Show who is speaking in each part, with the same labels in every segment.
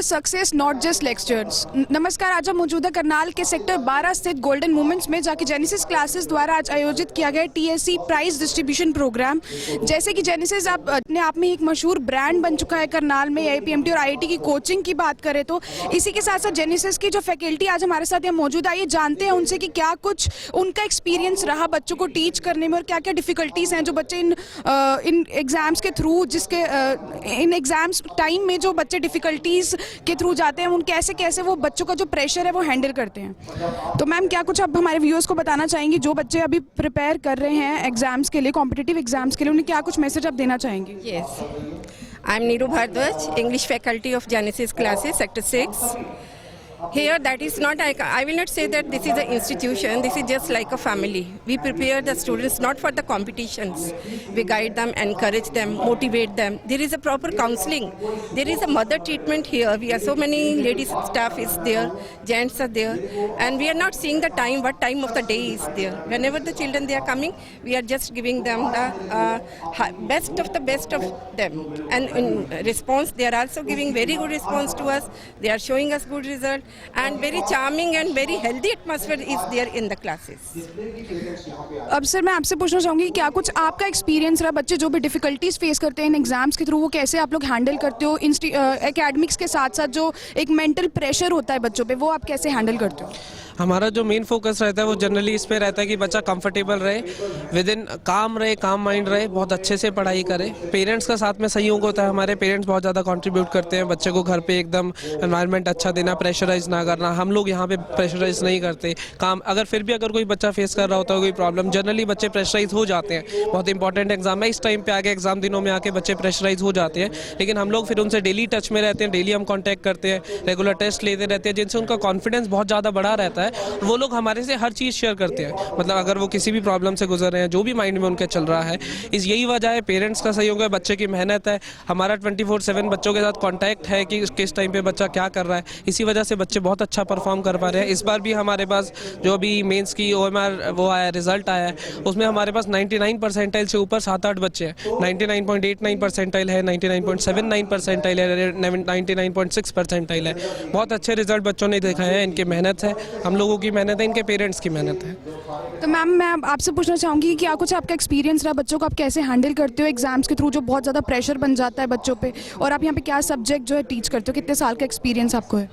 Speaker 1: For success not just lectures. नमस्कार, आज हम मौजूदा करनाल के सेक्टर 12 स्थित गोल्डन मोमेंट्स में जाके जेनेसिस क्लासेस द्वारा आज आयोजित किया गया टीएससी प्राइज डिस्ट्रीब्यूशन प्रोग्राम। जैसे कि जेनेसिस अपने आप में एक मशहूर ब्रांड बन चुका है करनाल में, एपीएमटी और आईआईटी की कोचिंग की बात करें तो इसी के साथ साथ जेनेसिस की जो फैकल्टी आज हमारे साथ यहाँ मौजूद है, जानते हैं उनसे कि क्या कुछ उनका एक्सपीरियंस रहा बच्चों को टीच करने में और क्या क्या डिफिकल्टीज हैं जो बच्चे इन एग्जाम्स के थ्रू इन एग्जाम्स टाइम में जो बच्चे डिफिकल्टीज के थ्रू जाते हैं, उन कैसे कैसे वो बच्चों का जो प्रेशर है वो हैंडल करते हैं। तो मैम, क्या कुछ आप हमारे व्यूअर्स को बताना चाहेंगी जो बच्चे अभी प्रिपेयर कर रहे हैं एग्जाम्स के लिए, कॉम्पिटिटिव एग्जाम्स के लिए, उन्हें क्या कुछ मैसेज आप देना चाहेंगे?
Speaker 2: Yes, I'm Neeru Bhardwaj, English faculty of Genesis classes, Sector 6. Here, that is not, I will not say that this is an institution, this is just like a family. We prepare the students not for the competitions. We guide them, encourage them, motivate them. There is a proper counseling. There is a mother treatment here. We have so many ladies staff is there, gents are there. And we are not seeing the time, what time of the day is there. Whenever the children they are coming, we are just giving them the best of them. And in response, they are also giving very good response to us. They are showing us good result. And very charming and very healthy atmosphere is there in the classes.
Speaker 1: अब sir, मैं आपसे पूछना चाहूँगी क्या कुछ आपका experience रहा, बच्चे जो भी डिफिकल्टीज फेस करते हैं इन एग्जाम्स के थ्रू, वो कैसे आप लोग हैंडल करते हो? एकेडमिक्स के साथ साथ जो एक मेंटल प्रेशर होता है बच्चों पे, वो आप कैसे हैंडल करते हो?
Speaker 3: हमारा जो मेन फोकस रहता है वो जनरली इस पे रहता है कि बच्चा कंफर्टेबल रहे, विद इन काम रहे, काम माइंड रहे, बहुत अच्छे से पढ़ाई करे। पेरेंट्स का साथ में सहयोग होता है, हमारे पेरेंट्स बहुत ज़्यादा कंट्रीब्यूट करते हैं बच्चे को घर पे एकदम एनवायरनमेंट अच्छा देना, प्रेशराइज ना करना। हम लोग यहाँ पे प्रेशराइज नहीं करते काम। अगर फिर भी अगर कोई बच्चा फेस कर रहा होता है कोई प्रॉब्लम, जनरली बच्चे प्रेशराइज हो जाते हैं। बहुत इंपॉर्टेंट एग्जाम है, इस टाइम पे आगे एग्जाम दिनों में आके बच्चे प्रेशराइज हो जाते हैं, लेकिन हम लोग फिर उनसे डेली टच में रहते हैं, डेली हम कॉन्टैक्ट करते हैं, रेगुलर टेस्ट लेते रहते हैं, जिनसे उनका कॉन्फिडेंस बहुत ज़्यादा बढ़ा रहता है। वो लोग हमारे से हर चीज़ शेयर करते हैं, मतलब अगर वो किसी भी प्रॉब्लम से गुजर रहे हैं, जो भी माइंड में उनके चल रहा है, इस यही वजह है, पेरेंट्स का सहयोग है, बच्चे की मेहनत है, हमारा 24/7 बच्चों के साथ कांटेक्ट है कि किस टाइम पे बच्चा क्या कर रहा है। इसी वजह से बच्चे बहुत अच्छा परफॉर्म कर पा रहे हैं। इस बार भी हमारे पास जो अभी मेंस की OMR वो आया, रिजल्ट आया है, उसमें हमारे पास 99 परसेंटाइल से ऊपर 7-8 बच्चे हैं। 99.89 परसेंटाइल है, 99.79 परसेंटाइल है, 99.6 परसेंटाइल है। बहुत अच्छे रिजल्ट बच्चों ने दिखाए हैं। इनकी मेहनत है, हम लोगों की मेहनत है, इनके पेरेंट्स की मेहनत है।
Speaker 1: तो मैम, मैं आपसे पूछना चाहूँगी कि क्या कुछ आपका एक्सपीरियंस रहा, बच्चों को आप कैसे हैंडल करते हो एग्जाम्स के थ्रू जो बहुत ज़्यादा प्रेशर बन जाता है बच्चों पे, और आप यहाँ पे क्या सब्जेक्ट जो है टीच करते हो? कितने साल का एक्सपीरियंस आपको है?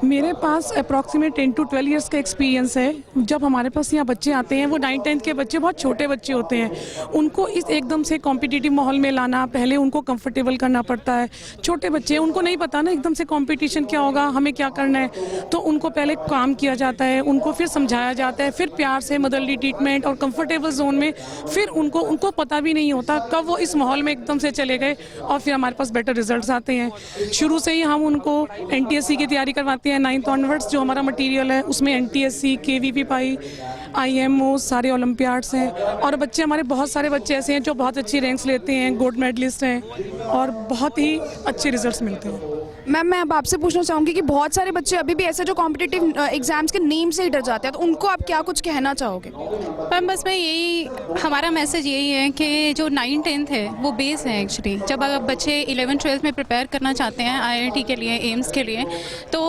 Speaker 4: मेरे पास अप्रॉक्सीमेट 10 to 12 ईयर्स का एक्सपीरियंस है। जब हमारे पास यहाँ बच्चे आते हैं, वो 9th-10th के बच्चे बहुत छोटे बच्चे होते हैं, उनको इस एकदम से कॉम्पिटिटिव माहौल में लाना, पहले उनको कंफर्टेबल करना पड़ता है। छोटे बच्चे, उनको नहीं पता ना एकदम से कंपटीशन क्या होगा, हमें क्या करना है, तो उनको पहले काम किया जाता है, उनको फिर समझाया जाता है, फिर प्यार से मदरली ट्रीटमेंट और कंफर्टेबल जोन में फिर उनको पता भी नहीं होता कब वो इस माहौल में एकदम से चले गए, और फिर हमारे पास बेटर रिजल्ट्स आते हैं। शुरू से ही हम उनको NTSC की तैयारी करवाते हैं। 9th ऑनवर्ड्स जो हमारा मटेरियल है उसमें NTSC, KVP पाई, IMO सारे ओलंपियाड्स हैं, और बच्चे हमारे बहुत सारे बच्चे ऐसे हैं जो बहुत अच्छी रैंक्स लेते हैं, गोल्ड मेडलिस्ट हैं, और बहुत ही अच्छे रिजल्ट्स मिलते हैं।
Speaker 1: मैम, मैं अब आपसे पूछना चाहूँगी कि बहुत सारे बच्चे अभी भी ऐसे जो कॉम्पिटिटिव एग्जाम्स के नेम से ही डर जाते हैं, तो उनको आप क्या कुछ कहना चाहोगे?
Speaker 5: मैम, बस मैं यही, हमारा मैसेज यही है कि जो 9th-10th है वो बेस है एक्चुअली। जब अगर बच्चे 11th-12th में प्रिपेयर करना चाहते हैं IIT के लिए, एम्स के लिए, तो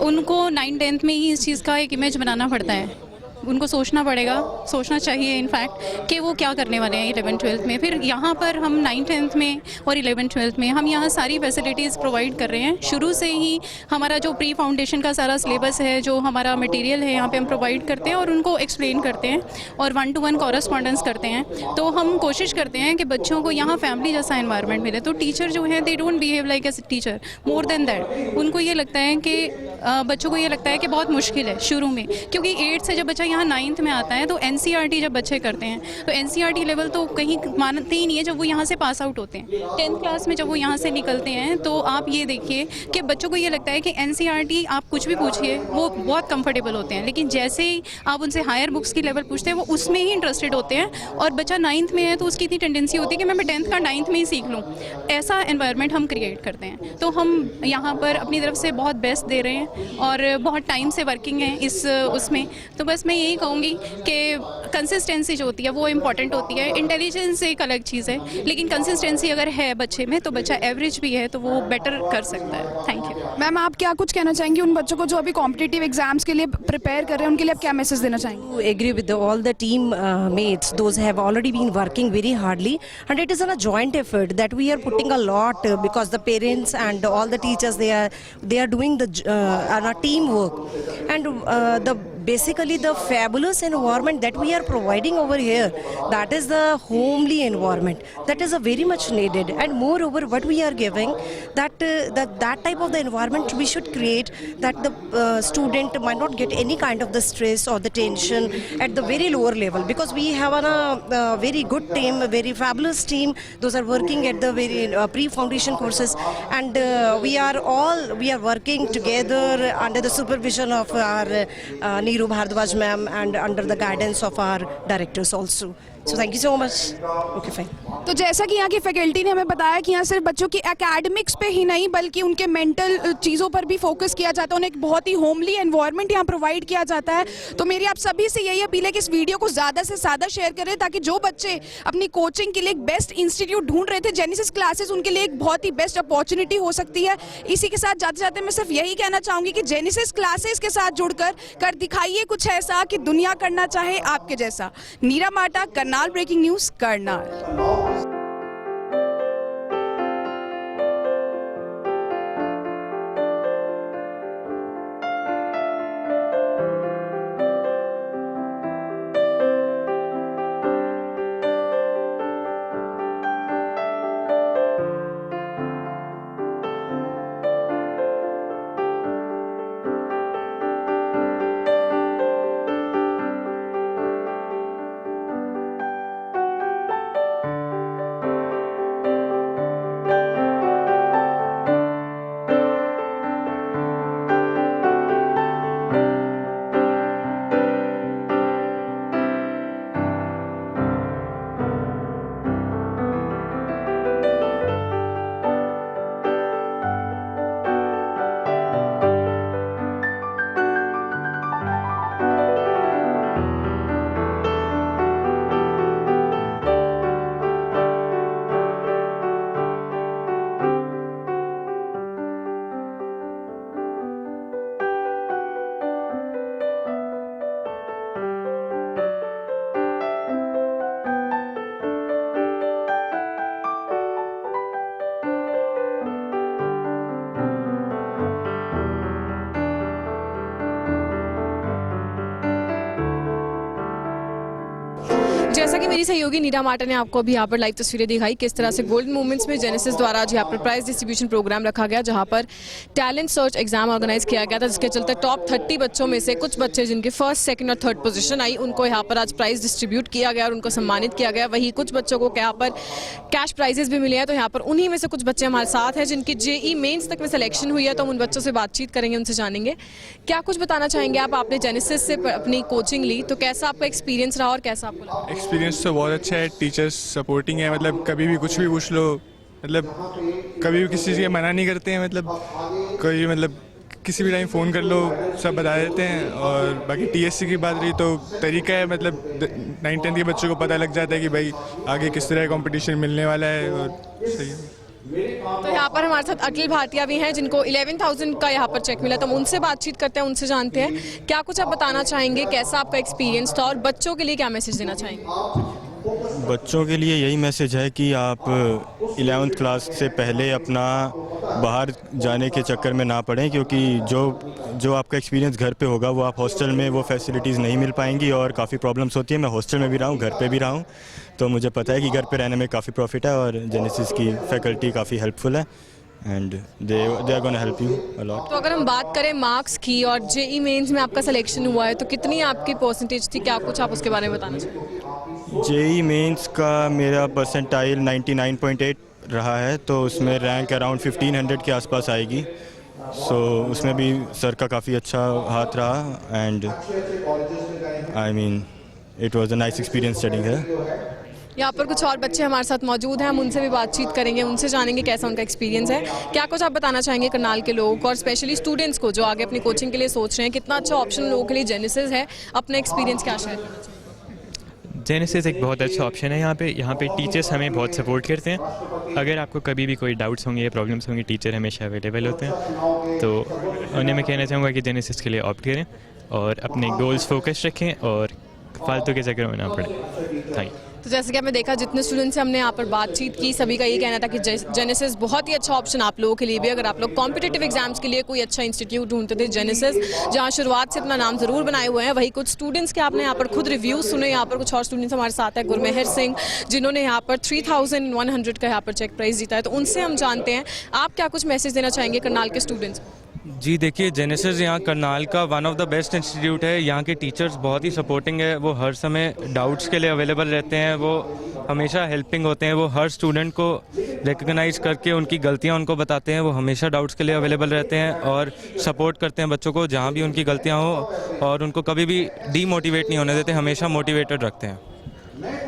Speaker 5: उनको 9th-10th में ही इस चीज़ का एक इमेज बनाना पड़ता है। उनको सोचना चाहिए इनफैक्ट कि वो क्या करने वाले हैं 11th-12th में। फिर यहाँ पर हम 9th-10th में और 11th-12th में हम यहाँ सारी फैसिलिटीज़ प्रोवाइड कर रहे हैं। शुरू से ही हमारा जो प्री फाउंडेशन का सारा सिलेबस है, जो हमारा मटेरियल है, यहाँ पे हम प्रोवाइड करते हैं और उनको एक्सप्लेन करते हैं और 1-to-1 कॉरेस्पॉन्डेंस करते हैं। तो हम कोशिश करते हैं कि बच्चों को यहाँ फैमिली जैसा एनवायरनमेंट मिले। तो टीचर जो है, they don't behave like as teacher, more than that. उनको ये लगता है कि बच्चों को ये लगता है कि बहुत मुश्किल है शुरू में, क्योंकि 8th से जब बच्चा यहाँ 9th में आता है तो NCERT जब बच्चे करते हैं तो NCERT लेवल तो कहीं मानते ही नहीं है जब वो यहाँ से पास आउट होते हैं। 10th क्लास में जब वो यहाँ से निकलते हैं तो आप ये देखिए कि बच्चों को ये लगता है कि NCERT आप कुछ भी पूछिए वो बहुत कंफर्टेबल होते हैं, लेकिन जैसे ही आप उनसे हायर बुक्स की लेवल पूछते हैं वो उसमें ही इंटरेस्टेड होते हैं। और बच्चा 9th में है तो उसकी इतनी टेंडेंसी होती है कि मैं 10th का 9th में ही सीख लूँ। ऐसा एनवायरनमेंट हम क्रिएट करते हैं। तो हम यहाँ पर अपनी तरफ से बहुत बेस्ट दे रहे हैं और बहुत टाइम से वर्किंग है उसमें। तो बस मैं यही कहूँगी कि कंसिस्टेंसी जो होती है वो इम्पॉर्टेंट होती है। इंटेलिजेंस एक अलग चीज़ है, लेकिन कंसिस्टेंसी अगर है बच्चे में तो बच्चा एवरेज भी है तो वो बेटर कर सकता है। Thank you.
Speaker 1: मैम, आप क्या कुछ कहना चाहेंगे उन बच्चों को जो अभी कॉम्पिटिटिव एग्जाम्स के लिए प्रिपेयर कर रहे हैं, उनके लिए आप क्या मैसेज देना चाहेंगे?
Speaker 6: To agree with all the team mates, those have already been working very hardly, and it is on a joint effort that we are putting a lot because the parents and all the teachers they are doing the on a teamwork, and basically the fabulous environment that we are providing over here, that is the homely environment that is a very much needed, and moreover what we are giving that that type of the environment we should create that the student might not get any kind of the stress or the tension at the very lower level, because we have a very good team, a very fabulous team. Those are working at the very pre-foundation courses, and we are working together under the supervision of our Neeru Bhardwaj ma'am and under the guidance of our directors also. So thank you so much. Okay, fine.
Speaker 1: तो जैसा कि यहाँ की faculty ने हमें बताया कि यहाँ सिर्फ बच्चों की एकेडमिक्स पे ही नहीं बल्कि उनके मेंटल चीज़ों पर भी फोकस किया जाता है, उन्हें एक बहुत ही होमली एनवायरनमेंट यहाँ प्रोवाइड किया जाता है। तो मेरी आप सभी से यही अपील है कि इस वीडियो को ज़्यादा से ज़्यादा शेयर करें, ताकि जो बच्चे अपनी कोचिंग के लिए एक बेस्ट इंस्टीट्यूट ढूंढ रहे थे, जेनेसिस क्लासेस उनके लिए एक बहुत ही बेस्ट अपॉर्चुनिटी हो सकती है। इसी के साथ जाते जाते मैं सिर्फ यही कहना चाहूँगी कि जेनेसिस क्लासेस के साथ जुड़कर कर दिखाइए कुछ ऐसा कि दुनिया करना चाहे आपके जैसा। नीरा माटा, करनाल ब्रेकिंग न्यूज़, करनाल।
Speaker 7: जैसा कि मेरी सहयोगी नीरा माटा ने आपको अभी यहाँ पर लाइव तस्वीरें दिखाई किस तरह से गोल्डन मोमेंट्स में जेनेसिस द्वारा आज यहाँ पर प्राइज डिस्ट्रीब्यूशन प्रोग्राम रखा गया, जहाँ पर टैलेंट सर्च एग्जाम ऑर्गेनाइज किया गया था, जिसके चलते टॉप 30 बच्चों में से कुछ बच्चे जिनकी फर्स्ट, सेकंड और थर्ड पोजीशन आई, उनको यहाँ पर आज प्राइज डिस्ट्रीब्यूट किया गया और उनको सम्मानित किया गया। वहीं कुछ बच्चों को यहाँ पर कैश प्राइजेस भी मिले हैं। तो यहाँ पर उन्हीं में से कुछ बच्चे हमारे साथ हैं जिनकी जेई मेन्स तक में सिलेक्शन हुई है, तो हम उन बच्चों से बातचीत करेंगे, उनसे जानेंगे क्या कुछ बताना चाहेंगे आप। आपने जेनेसिस से अपनी कोचिंग ली, तो कैसा आपका एक्सपीरियंस रहा और कैसा आपको लगा?
Speaker 8: एक्सपीरियंस तो बहुत अच्छा है, टीचर्स सपोर्टिंग है, मतलब कभी भी कुछ भी पूछ लो, मतलब कभी भी किसी चीज़ का मना नहीं करते हैं, मतलब कोई मतलब किसी भी टाइम फ़ोन कर लो सब बता देते हैं। और बाकी टीएससी की बात रही तो तरीका है, मतलब 9-10 के बच्चों को पता लग जाता है कि भाई आगे किस तरह का कंपटीशन मिलने वाला है, और सही है।
Speaker 7: तो यहाँ पर हमारे साथ अखिल भाटिया भी हैं जिनको 11,000 का यहाँ पर चेक मिला, तो हम उनसे बातचीत करते हैं, उनसे जानते हैं क्या कुछ आप बताना चाहेंगे, कैसा आपका एक्सपीरियंस था और बच्चों के लिए क्या मैसेज देना चाहेंगे?
Speaker 9: बच्चों के लिए यही मैसेज है कि आप 11th क्लास से पहले अपना बाहर जाने के चक्कर में ना पड़ें, क्योंकि जो आपका एक्सपीरियंस घर पे होगा वो आप हॉस्टल में वो फैसिलिटीज़ नहीं मिल पाएंगी और काफ़ी प्रॉब्लम्स होती है। मैं हॉस्टल में भी रहा हूँ, घर पे भी रहा हूँ, तो मुझे पता है कि घर पे रहने में काफ़ी प्रॉफिट है और जेनेसिस की फैकल्टी काफ़ी हेल्पफुल है and they are gonna help you a lot.
Speaker 7: तो अगर हम बात करें मार्क्स की और जेई मेंस में आपका सिलेक्शन हुआ है, तो कितनी आपकी परसेंटेज थी, क्या कुछ आप उसके बारे में बताना चाहेंगे?
Speaker 9: जेई मेंस का मेरा परसेंटाइल 99.8 रहा है, तो उसमें रैंक अराउंड 1500 के आसपास आएगी। सो उसमें भी सर का काफ़ी अच्छा हाथ रहा and I mean it was a nice experience studying है।
Speaker 7: यहाँ पर कुछ और बच्चे हमारे साथ मौजूद हैं, हम उनसे भी बातचीत करेंगे, उनसे जानेंगे कैसा उनका एक्सपीरियंस है। क्या कुछ आप बताना चाहेंगे करनाल के लोगों को और स्पेशली स्टूडेंट्स को जो आगे अपनी कोचिंग के लिए सोच रहे हैं, कितना अच्छा ऑप्शन लोगों के लिए जेनेसिस है, अपना एक्सपीरियंस क्या शेयर करना चाहिए?
Speaker 10: जेनेसिस एक बहुत अच्छा ऑप्शन है। यहाँ पे टीचर्स हमें बहुत सपोर्ट करते हैं। अगर आपको कभी भी कोई डाउट्स होंगे या प्रॉब्लम्स होंगी, टीचर हमेशा अवेलेबल होते हैं। तो उन्हें मैं कहना चाहूँगा कि जेनेसिस के लिए ऑप्ट करें और अपने गोल्स फोकस रखें और फालतू के चक्कर में ना पड़े। Thank you.
Speaker 7: तो जैसे कि आपने देखा, जितने स्टूडेंट्स से हमने यहाँ पर बातचीत की, सभी का ये कहना था कि जेनेसिस बहुत ही अच्छा ऑप्शन आप लोगों के लिए भी। अगर आप लोग कॉम्पिटिटिव एग्जाम्स के लिए कोई अच्छा इंस्टीट्यूट ढूंढते थे, जेनेसिस जहाँ शुरुआत से अपना नाम ज़रूर बनाए हुए हैं। वही कुछ स्टूडेंट्स के आपने यहाँ पर खुद रिव्यूज़ सुने। यहाँ पर कुछ और स्टूडेंट्स हमारे साथ हैं, गुरमेहर सिंह, जिन्होंने यहाँ पर 3100 का यहाँ पर चेक प्राइज़ जीता है। तो उनसे हम जानते हैं, आप क्या कुछ मैसेज देना चाहेंगे करनाल के स्टूडेंट्स?
Speaker 11: जी देखिए, जेनेसिस यहाँ करनाल का one of the best institute है। यहाँ के टीचर्स बहुत ही सपोर्टिंग है, वो हर समय डाउट्स के लिए अवेलेबल रहते हैं, वो हमेशा हेल्पिंग होते हैं, वो हर स्टूडेंट को रिकग्नाइज करके उनकी गलतियाँ उनको बताते हैं, वो हमेशा डाउट्स के लिए अवेलेबल रहते हैं और सपोर्ट करते हैं बच्चों को जहाँ भी उनकी गलतियाँ हो, और उनको कभी भी डीमोटिवेट नहीं होने देते, हमेशा मोटिवेटेड रखते हैं।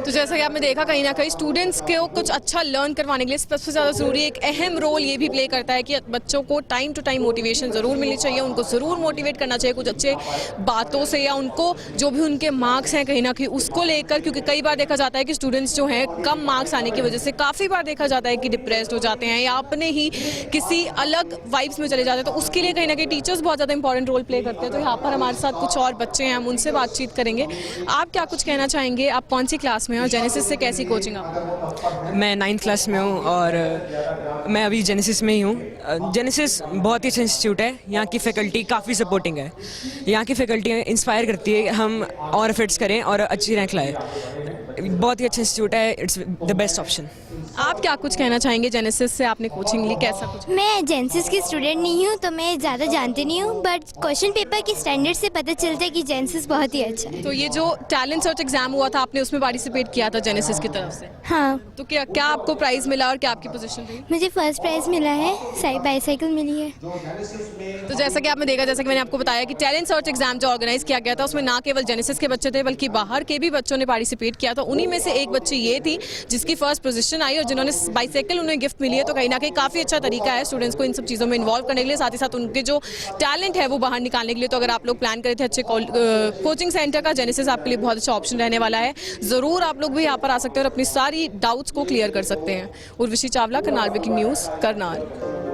Speaker 7: तो जैसा कि आपने देखा, कहीं ना कहीं स्टूडेंट्स को कुछ अच्छा लर्न करवाने के लिए सबसे ज़्यादा ज़रूरी एक अहम रोल ये भी प्ले करता है कि बच्चों को टाइम टू टाइम मोटिवेशन ज़रूर मिलनी चाहिए, उनको ज़रूर मोटिवेट करना चाहिए कुछ अच्छे बातों से, या उनको जो भी उनके मार्क्स हैं कहीं ना कहीं उसको लेकर। क्योंकि कई बार देखा जाता है कि स्टूडेंट्स जो हैं कम मार्क्स आने की वजह से काफ़ी बार देखा जाता है कि डिप्रेस्ड हो जाते हैं या अपने ही किसी अलग वाइब्स में चले जाते हैं। तो उसके लिए कहीं ना कहीं टीचर्स बहुत ज़्यादा इंपॉर्टेंट रोल प्ले करते हैं। तो यहाँ पर हमारे साथ कुछ और बच्चे हैं, हम उनसे बातचीत करेंगे। आप क्या कुछ कहना चाहेंगे? आप कौन सी क्लास में हैं और जेनेसिस से कैसी कोचिंग आप?
Speaker 12: मैं 9th क्लास में हूँ और मैं अभी जेनेसिस में ही हूँ। जेनेसिस बहुत ही अच्छा इंस्टीट्यूट है। यहाँ की फैकल्टी काफ़ी सपोर्टिंग है। यहाँ की फैकल्टी इंस्पायर करती है हम और एफर्ट्स करें और अच्छी रैंक लाएं। बहुत ही अच्छा इंस्टीट्यूट है, इट्स द बेस्ट ऑप्शन।
Speaker 7: आप क्या कुछ कहना चाहेंगे? जेनेसिस से आपने कोचिंग ली, कैसा कुछ?
Speaker 13: मैं जेनेसिस की स्टूडेंट नहीं हूँ तो मैं ज़्यादा जानती नहीं हूँ, बट क्वेश्चन पेपर की स्टैंडर्ड से पता चलता है कि जेनेसिस बहुत ही अच्छा है।
Speaker 7: तो ये जो टैलेंट सर्च एग्जाम हुआ था, आपने उसमें पार्टिसिपेट किया था जेनेसिस की तरफ से?
Speaker 13: हाँ।
Speaker 7: तो क्या आपको प्राइज़ मिला और क्या आपकी पोजीशन रही?
Speaker 13: मुझे फर्स्ट प्राइज़ मिला है, बाईसाइकिल मिली है।
Speaker 7: तो जैसा कि आपने देखा, जैसा कि मैंने आपको बताया कि टैलेंट सर्च एग्जाम जो ऑर्गेनाइज किया गया था, उसमें ना केवल जेनेसिस के बच्चे थे बल्कि बाहर के भी बच्चों ने पार्टिसिपेट किया था। उन्हीं में से एक बच्ची ये थी जिसकी फर्स्ट पोजीशन आई और जिन्होंने बाईसाइकिल उन्हें गिफ्ट मिली है। तो कहीं ना कहीं काफ़ी अच्छा तरीका है स्टूडेंट्स को इन सब चीज़ों में इन्वॉल्व करने के लिए, साथ ही साथ उनके जो टैलेंट है वो बाहर निकालने के लिए। तो अगर आप लोग प्लान करे थे अच्छे कोचिंग सेंटर का, जेनेसिस आपके लिए बहुत अच्छा ऑप्शन रहने वाला है। ज़रूर आप लोग भी यहाँ पर आ सकते हैं और अपनी सारी डाउट्स को क्लियर कर सकते हैं। Urvashi Chawla, Karnal breaking news, Karnal.